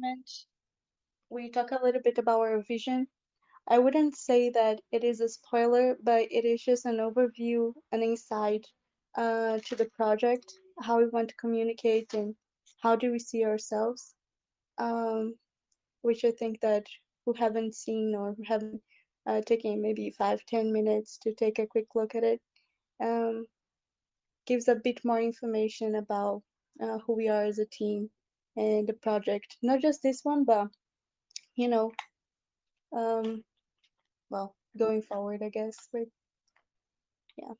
document, we talk a little bit about our vision. I wouldn't say that it is a spoiler, but it is just an overview, an insight to the project, how we want to communicate, and how do we see ourselves. Um, which I think that who haven't seen or who haven't taken maybe 5-10 minutes to take a quick look at it, um, gives a bit more information about who we are as a team and the project. Not just this one, but you know, um, well, going forward, I guess. But yeah,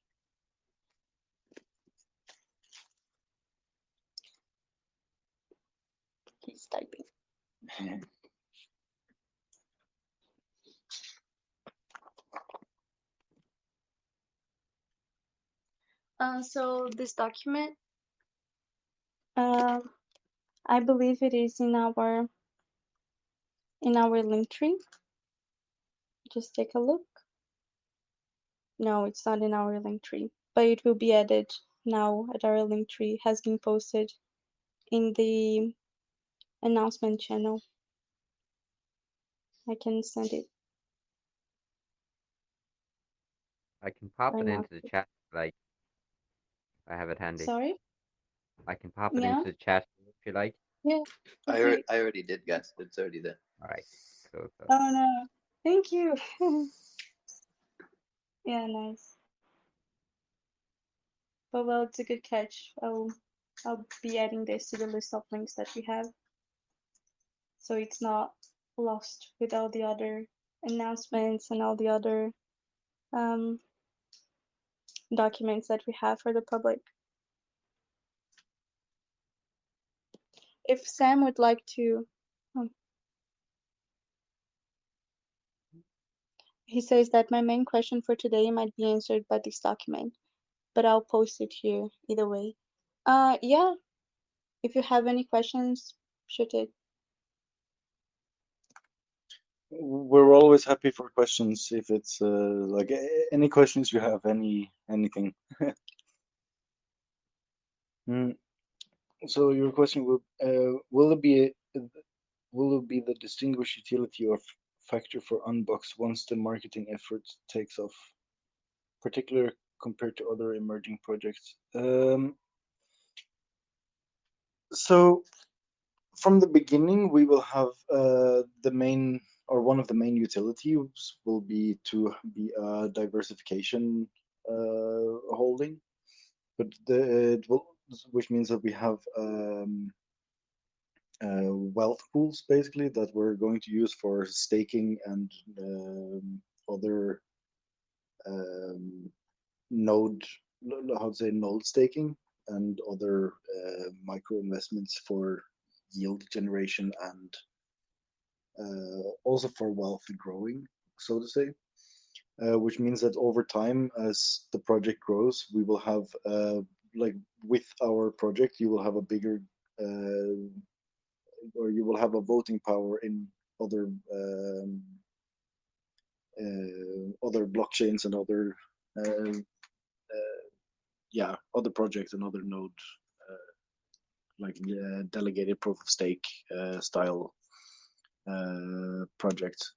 he's typing. So this document, uh, I believe it is in our link tree. Just take a look. No, it's not in our link tree, but it will be added now at our link tree. Has been posted in the announcement channel. I can send it I can pop right it now. into the chat, like I have it handy. Sorry? I can pop it Yeah? into the chat if you like. Yeah. Okay. I already did, guys. It's already there. All right, cool, cool. Oh no. Thank you. Yeah, nice. But well, it's a good catch. I'll be adding this to the list of links that we have, so it's not lost with all the other announcements and all the other um, documents that we have for the public. If Sam would like to, um, he says that my main question for today might be answered by this document, but I'll post it here either way. Yeah, if you have any questions, shoot it. We're always happy for questions if it's like any questions you have, anything. So your question will it be the distinguished utility of factor for Unbox once the marketing effort takes off, particular compared to other emerging projects? So from the beginning, we will have the main or one of the main utilities will be to be a diversification holding, but it will, which means that we have wealth pools basically that we're going to use for staking and other um, node, how to say, node staking and other micro investments for yield generation and also for wealth growing, so to say. Which means that over time, as the project grows, we will have like with our project, you will have a bigger or you will have a voting power in other other blockchains and other uh, yeah, other projects and other node like delegated proof of stake style projects.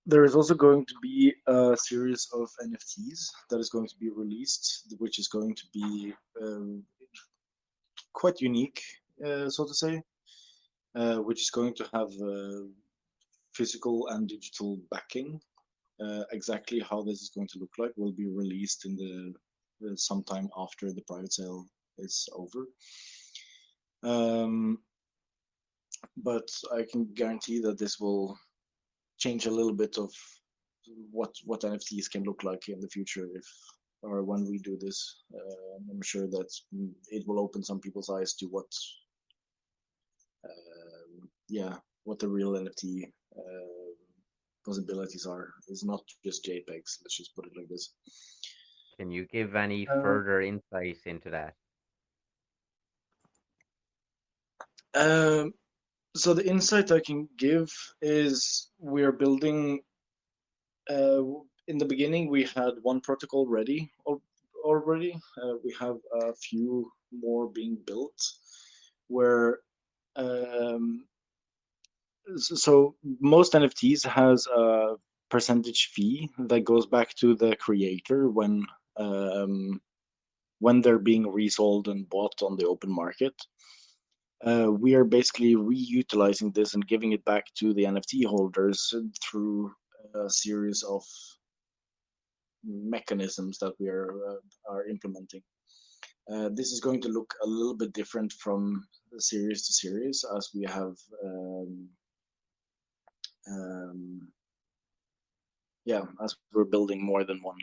There is also going to be a series of NFTs that is going to be released, which is going to be quite unique, so to say, which is going to have physical and digital backing. Exactly how this is going to look like will be released in the sometime after the private sale is over. But I can guarantee that this will change a little bit of what NFTs can look like in the future if or when we do this. I'm sure that it will open some people's eyes to what the real NFT possibilities are. It's not just JPEGs. Let's just put it like this. Can you give any Uh, further insight into that? um, so the insight I can give is we're building. In the beginning, we had one protocol ready already. We have a few more being built, where um, so most NFTs has a percentage fee that goes back to the creator um, when they're being resold and bought on the open market. We are basically reutilizing this and giving it back to the NFT holders through a series of mechanisms that we are implementing. This is going to look a little bit different from series to series, as we have um, as we're building more than one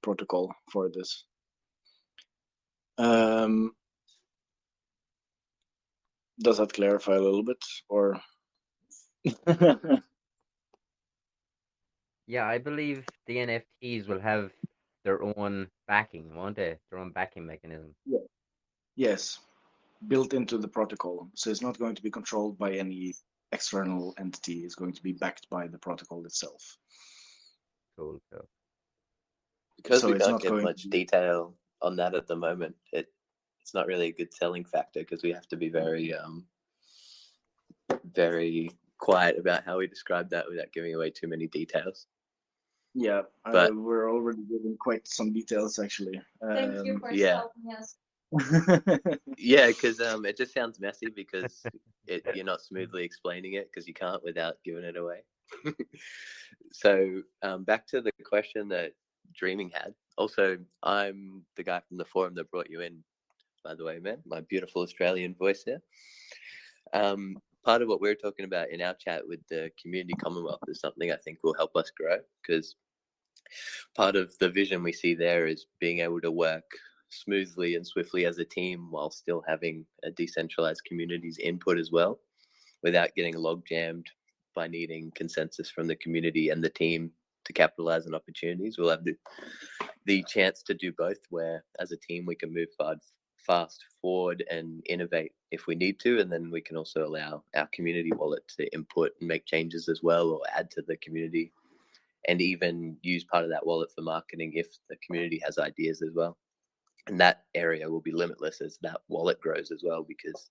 protocol for this. Um, does that clarify a little bit, or? Yeah, I believe the NFTs will have their own backing, won't they? Their own backing mechanism. Yeah. Yes, built into the protocol. So it's not going to be controlled by any external entity. It's going to be backed by the protocol itself. Cool, cool. Because So we it's can't not give going to much be. detail on that at the moment, it's not really a good selling factor because we have to be very very quiet about how we describe that without giving away too many details. Yeah, But we're already giving quite some details, actually. Thank you for yeah. helping us. Yeah, because it just sounds messy because you're not smoothly explaining it because you can't without giving it away. So back to the question that Dreaming had. Also, I'm the guy from the forum that brought you in, by the way, man. My beautiful Australian voice here. Part of what we're talking about in our chat with the community commonwealth is something I think will help us grow, because part of the vision we see there is being able to work smoothly and swiftly as a team while still having a decentralized community's input as well, without getting log jammed by needing consensus from the community and the team to capitalize on opportunities. We'll have the chance to do both, where as a team we can move fast forward and innovate if we need to, and then we can also allow our community wallet to input and make changes as well, or add to the community, and even use part of that wallet for marketing if the community has ideas as well. And that area will be limitless as that wallet grows as well, because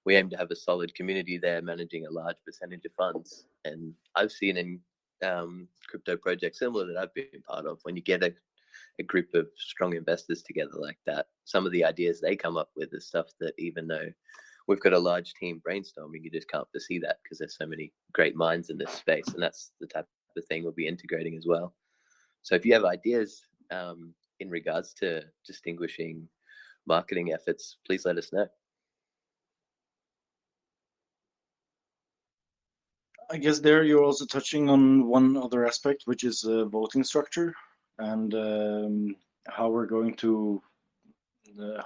we aim to have a solid community there managing a large percentage of funds. And I've seen in crypto projects similar that I've been part of, when you get a group of strong investors together like that, some of the ideas they come up with is stuff that, even though we've got a large team brainstorming, you just can't foresee that because there's so many great minds in this space. And that's the type of thing we'll be integrating as well. So if you have ideas in regards to distinguishing marketing efforts, please let us know. I guess there you're also touching on one other aspect, which is voting structure, and how we're going to,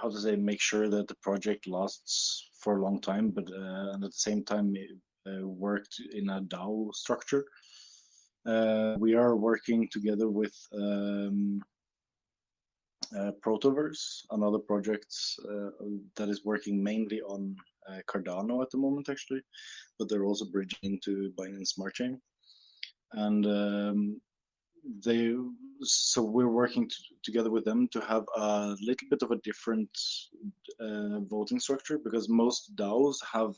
how to say, make sure that the project lasts for a long time, but and at the same time worked in a DAO structure. We are working together with Protoverse, another project that is working mainly on Cardano at the moment, actually, but they're also bridging into Binance Smart Chain. And we're working together with them to have a little bit of a different voting structure, because most DAOs have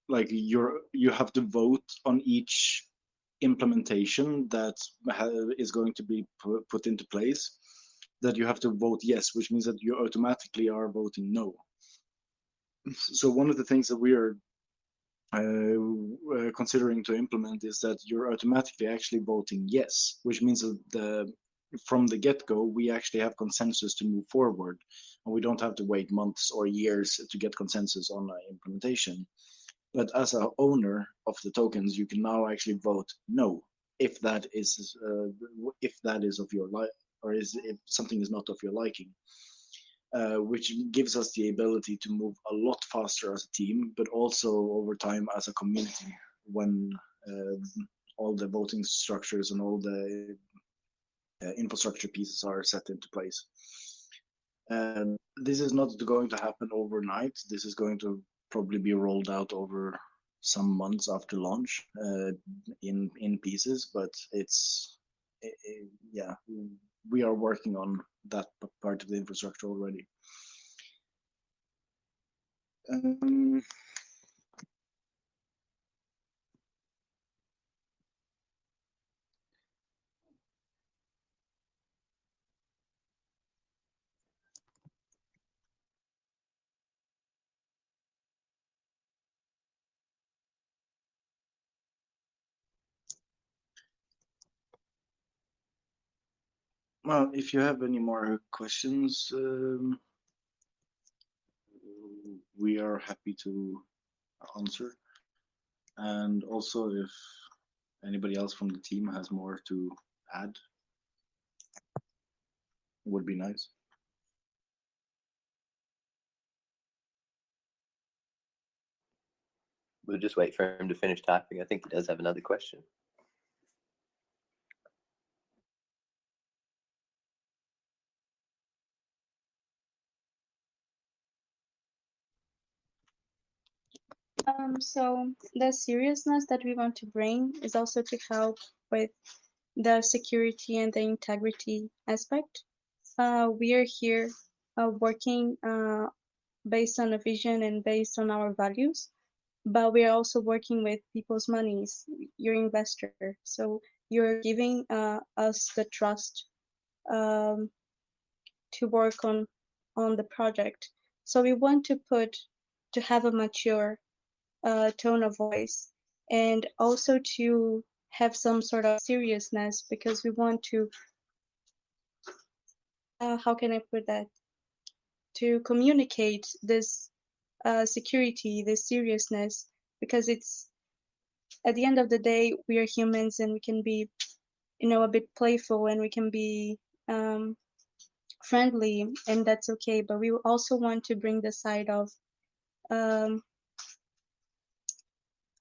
like you have to vote on each implementation that is going to be put into place, that you have to vote yes, which means that you automatically are voting no. So one of the things that we are considering to implement is that you're automatically actually voting yes, which means that from the get-go we actually have consensus to move forward, and we don't have to wait months or years to get consensus on an implementation. But as an owner of the tokens, you can now actually vote no if that is of your like, or if something is not of your liking. Which gives us the ability to move a lot faster as a team, but also over time as a community, when all the voting structures and all the infrastructure pieces are set into place. And this is not going to happen overnight. This is going to probably be rolled out over some months after launch in pieces, but it's yeah, we are working on that part of the infrastructure already. Well, if you have any more questions, we are happy to answer. And also, if anybody else from the team has more to add, it would be nice. We'll just wait for him to finish typing. I think he does have another question. So the seriousness that we want to bring is also to help with the security and the integrity aspect. We are here working based on a vision and based on our values, but we are also working with people's monies. You're investor, so you're giving us the trust um, to work on the project. So we want to have a mature tone of voice, and also to have some sort of seriousness, because we want to how can I put that, to communicate this security, this seriousness, because it's at the end of the day we are humans and we can be, a bit playful, and we can be um, friendly, and that's okay. But we also want to bring the side um,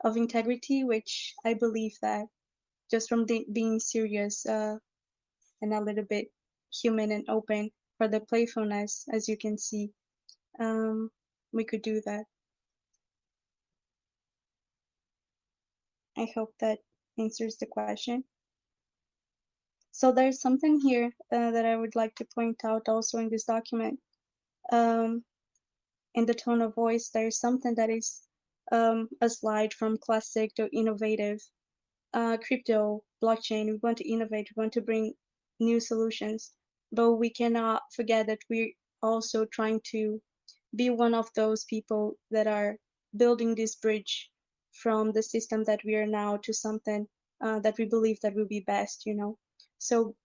of integrity, which I believe that just from being serious and a little bit human and open for the playfulness, as you can see, we could do that. I hope that answers the question. So there's something here that I would like to point out also in this document. Um, in the tone of voice, there is something that is a slide from classic to innovative. Crypto, blockchain, we want to innovate, we want to bring new solutions, but we cannot forget that we're also trying to be one of those people that are building this bridge from the system that we are now to something that we believe that will be best. So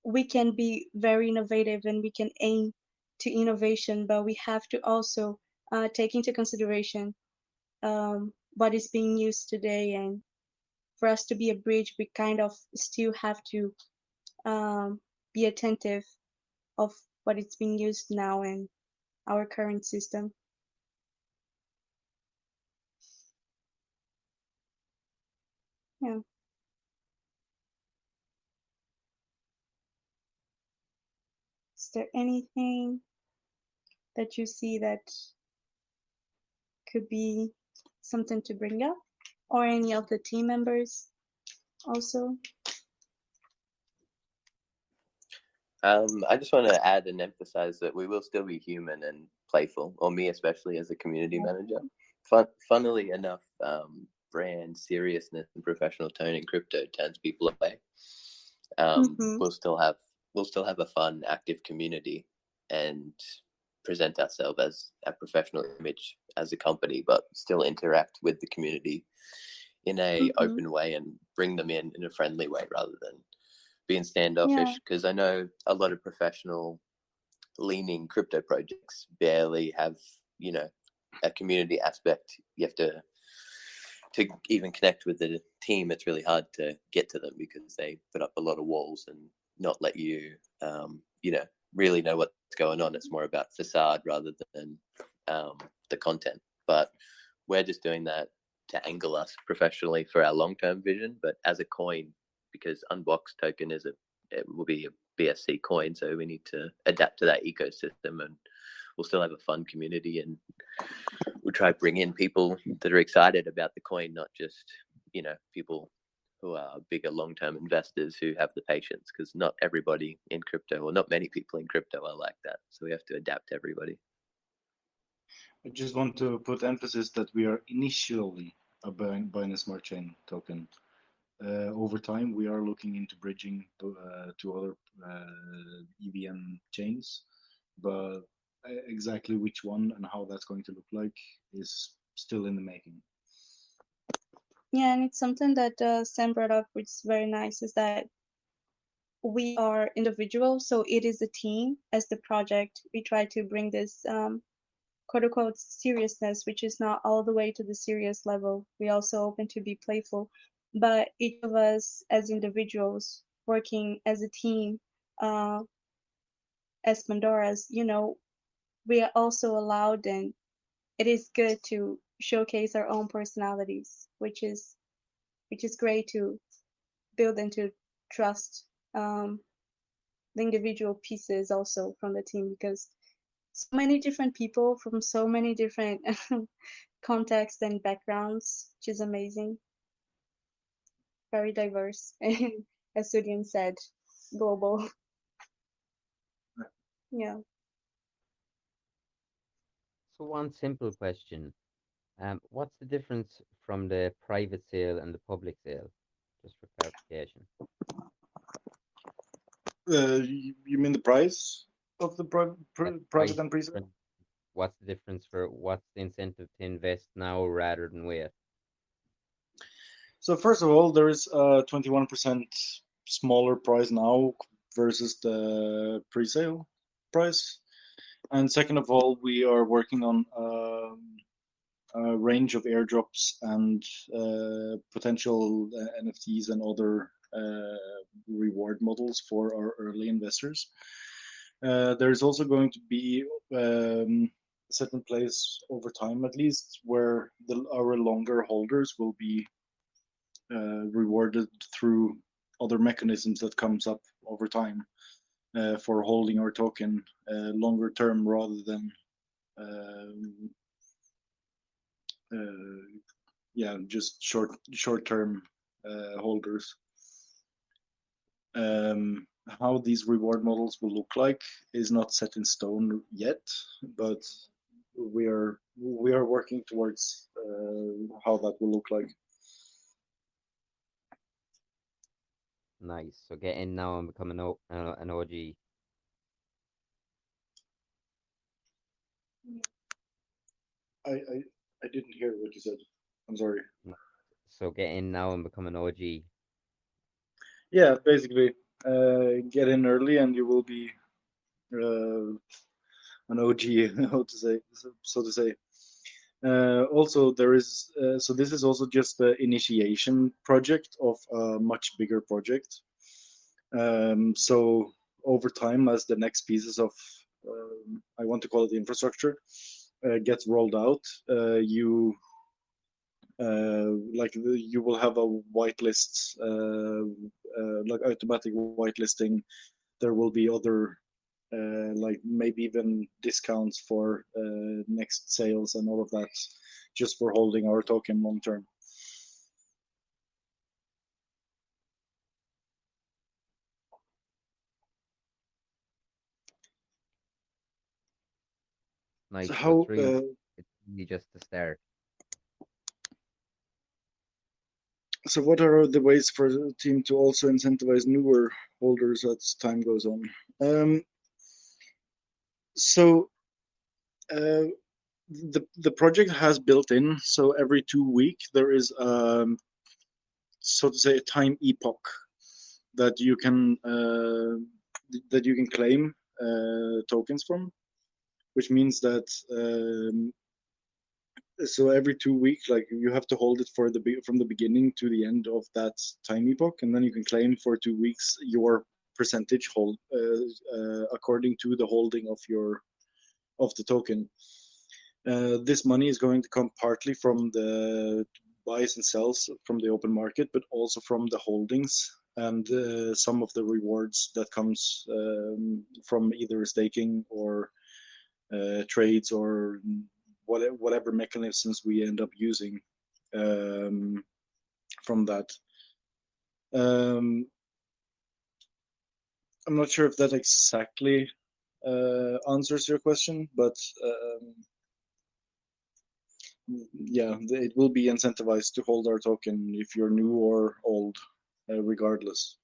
we can be very innovative and we can aim to innovation, but we have to also take into consideration what is being used today, and for us to be a bridge, we kind of still have to be attentive of what is being used now in our current system. Yeah. Is there anything that you see that could be something to bring up, or any of the team members also? I just want to add and emphasize that we will still be human and playful, or me especially as a community manager. Funnily enough, brand seriousness and professional tone in crypto turns people away. We'll still have a fun, active community and present ourselves as a professional image as a company, but still interact with the community in a open way and bring them in a friendly way rather than being standoffish. Because I know a lot of professional leaning crypto projects barely have a community aspect. You have to even connect with the team. It's really hard to get to them because they put up a lot of walls and not let you really know what's going on. It's more about facade rather than the content. But we're just doing that to angle us professionally for our long-term vision. But as a coin, because UNBOX token it will be a BSC coin, so we need to adapt to that ecosystem, and we'll still have a fun community, and we'll try to bring in people that are excited about the coin, not just people who are bigger long-term investors who have the patience, because not everybody in crypto, or not many people in crypto, are like that. So we have to adapt to everybody. I just want to put emphasis that we are initially a Binance Smart Chain token. Over time, we are looking into bridging to other EVM chains, but exactly which one and how that's going to look like is still in the making. Yeah, and it's something that Sam brought up, which is very nice, is that we are individuals, so it is a team. As the project, we try to bring this quote unquote seriousness, which is not all the way to the serious level. We also open to be playful, but each of us as individuals working as a team, uh, as Pandoras, we are also allowed, and it is good to showcase our own personalities, which is great to build and to trust the individual pieces also from the team, because so many different people from so many different contexts and backgrounds, which is amazing. Very diverse, and as Sudian said, global. Yeah. So one simple question. What's the difference from the private sale and the public sale? Just for clarification. You mean the price of the That private price and pre-sale? difference. What's the difference for what's the incentive to invest now rather than wait? So first of all, there is a 21% smaller price now versus the pre-sale price. And second of all, we are working on a range of airdrops and potential NFTs and other reward models for our early investors. There is also going to be a certain place over time, at least, where our longer holders will be rewarded through other mechanisms that comes up over time for holding our token longer term rather than just short term holders. How these reward models will look like is not set in stone yet, but we are working towards how that will look like. Nice. So get in now and become an OG. I didn't hear what you said. I'm sorry. So get in now and become an OG. Yeah, basically, get in early and you will be an OG, how to say, so to say. Also, there is so this is also just the initiation project of a much bigger project. So over time, as the next pieces of I want to call it infrastructure gets rolled out, you you will have a whitelist, like automatic whitelisting. There will be other like maybe even discounts for next sales and all of that, just for holding our token long term. Nice. So So how? it's really just the start. So what are the ways for the team to also incentivize newer holders as time goes on? So the project has built in, so every 2 week there is so to say a time epoch that you can claim tokens from, which means that so every 2 week, like you have to hold it for from the beginning to the end of that time epoch, and then you can claim for 2 weeks your percentage hold according to the holding of the token. This money is going to come partly from the buys and sells from the open market, but also from the holdings and some of the rewards that comes from either staking or trades or whatever mechanisms we end up using from that. I'm not sure if that exactly answers your question, but yeah, it will be incentivized to hold our token if you're new or old, regardless.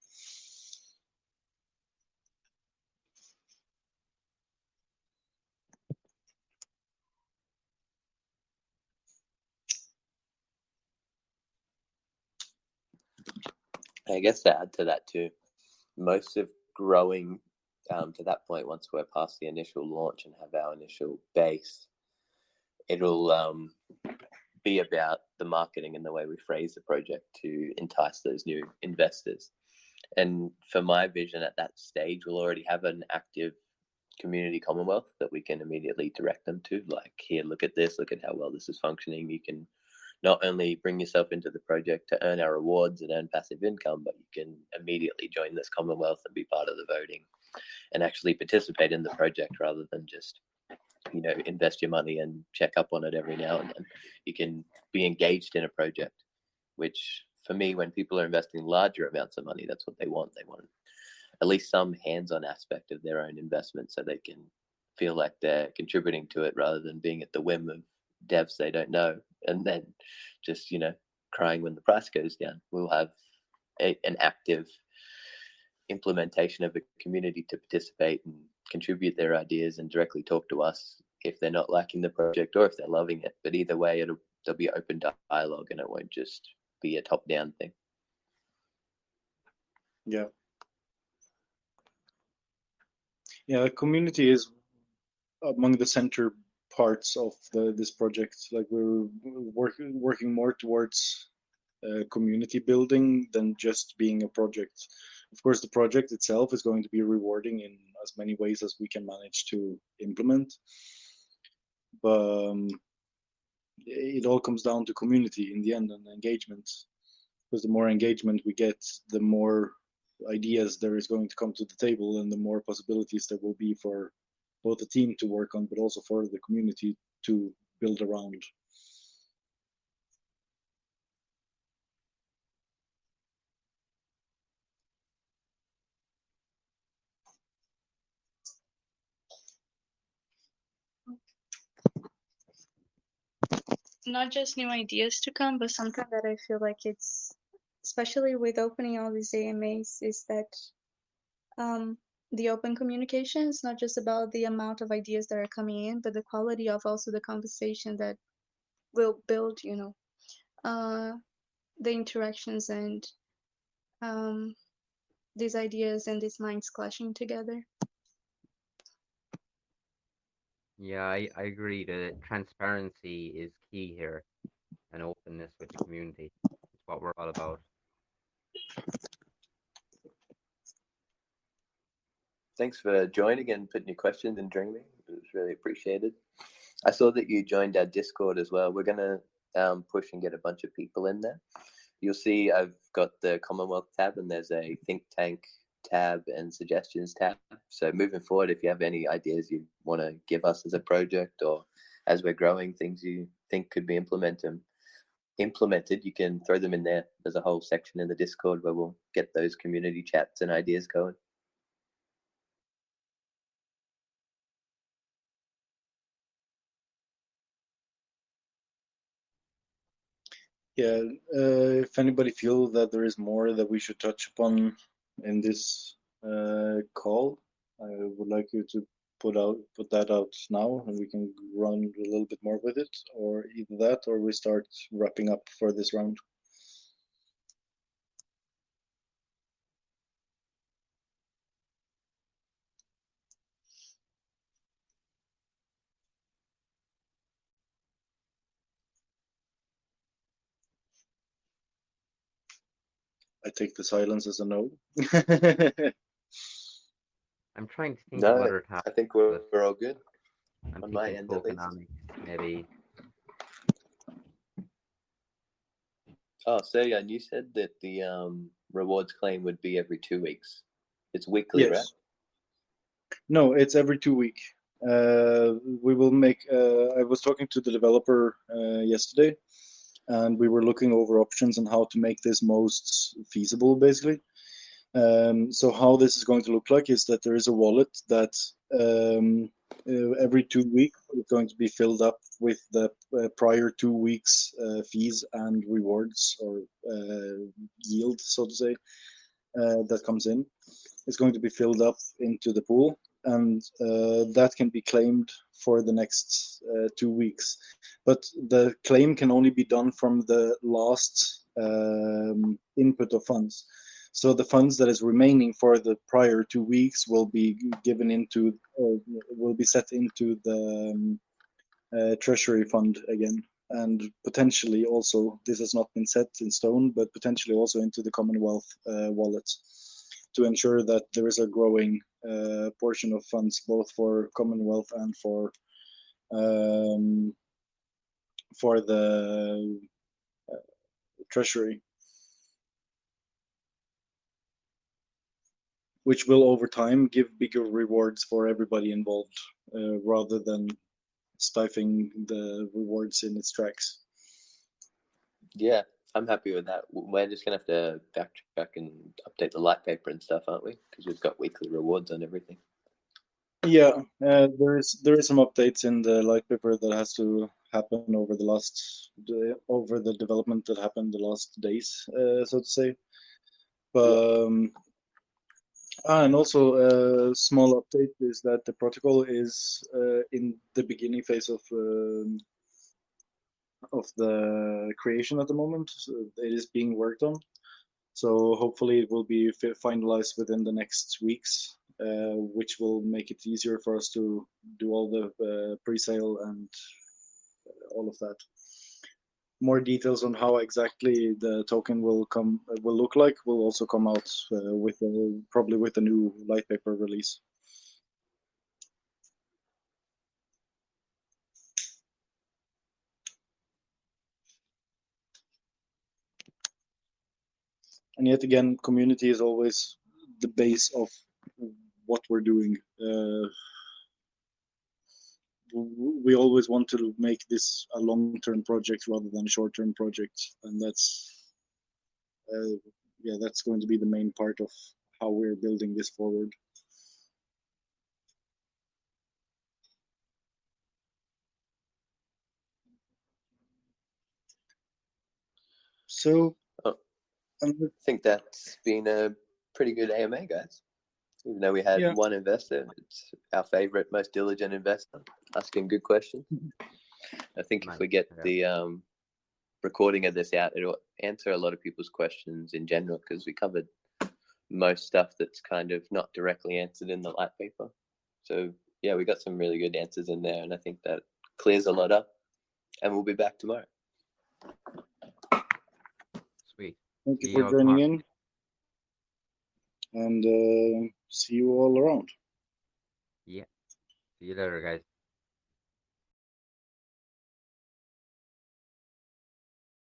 I guess to add to that too, most of growing to that point, once we're past the initial launch and have our initial base, it'll be about the marketing and the way we phrase the project to entice those new investors. And for my vision at that stage, we'll already have an active community commonwealth that we can immediately direct them to. Like, here, look at this, look at how well this is functioning. You can not only bring yourself into the project to earn our rewards and earn passive income, but you can immediately join this commonwealth and be part of the voting and actually participate in the project rather than just, you know, invest your money and check up on it every now and then. You can be engaged in a project, which for me, when people are investing larger amounts of money, that's what they want. They want at least some hands-on aspect of their own investment so they can feel like they're contributing to it rather than being at the whim of devs they don't know and then just, you know, crying when the price goes down. We'll have an active implementation of a community to participate and contribute their ideas and directly talk to us if they're not liking the project or if they're loving it. But either way, there'll be open dialogue and it won't just be a top-down thing. Yeah. Yeah, community is among the center parts of this project. Like, we're working more towards community building than just being a project. Of course, the project itself is going to be rewarding in as many ways as we can manage to implement. But it all comes down to community in the end and engagement. Because the more engagement we get, the more ideas there is going to come to the table and the more possibilities there will be for both the team to work on, but also for the community to build around. Not just new ideas to come, but something that I feel like it's, especially with opening all these AMAs, is that the open communication is not just about the amount of ideas that are coming in, but the quality of also the conversation that will build, you know, the interactions and these ideas and these minds clashing together. Yeah, I agree that transparency is key here and openness with the community. It's what we're all about. Thanks for joining and putting your questions and during me. It was really appreciated. I saw that you joined our Discord as well. We're going to push and get a bunch of people in there. You'll see I've got the Commonwealth tab and there's a think tank tab and suggestions tab. So moving forward, if you have any ideas you want to give us as a project or as we're growing, things you think could be implemented, you can throw them in there. There's a whole section in the Discord where we'll get those community chats and ideas going. Yeah, if anybody feels that there is more that we should touch upon in this call, I would like you to put that out now, and we can run a little bit more with it, or either that, or we start wrapping up for this round. I take the silence as a no. I'm trying to think of No, other I topics, think we're but all good I'm on my thinking end at least. tokenomics, maybe. Oh, so yeah, and you said that the rewards claim would be every 2 weeks. It's weekly, right? Yes. No, it's every 2 week. We will make. I was talking to the developer yesterday, and we were looking over options on how to make this most feasible, basically. So how this is going to look like is that there is a wallet that every 2 weeks is going to be filled up with the prior 2 weeks fees and rewards, or yield, so to say, that comes in. It's going to be filled up into the pool, and that can be claimed for the next 2 weeks. But the claim can only be done from the last input of funds. So the funds that is remaining for the prior 2 weeks will be given into, or will be set into the treasury fund again, and potentially also, this has not been set in stone, but potentially also into the Commonwealth wallet, to ensure that there is a growing portion of funds both for Commonwealth and for the treasury, which will over time give bigger rewards for everybody involved, rather than stifling the rewards in its tracks. Yeah, I'm happy with that. We're just gonna have to backtrack and update the light paper and stuff, aren't we? Because we've got weekly rewards on everything. Yeah, there is some updates in the light paper that has to happen over over the development that happened the last days, so to say. But and also a small update is that the protocol is in the beginning phase of the creation at the moment. So it is being worked on. So hopefully it will be finalized within the next weeks, which will make it easier for us to do all the pre-sale and all of that. More details on how exactly the token will look like will also come out probably with a new light paper release. And yet again, community is always the base of what we're doing. We always want to make this a long-term project rather than a short-term project, and that's going to be the main part of how we're building this forward. So I think that's been a pretty good AMA, guys. Even though we had one investor, it's our favorite, most diligent investor, asking good questions. I think if we get the recording of this out, it'll answer a lot of people's questions in general, because we covered most stuff that's kind of not directly answered in the light paper. So yeah, we got some really good answers in there, and I think that clears a lot up. And we'll be back tomorrow. Sweet. Thank you for joining in, and see you all around. Yeah. See you later, guys.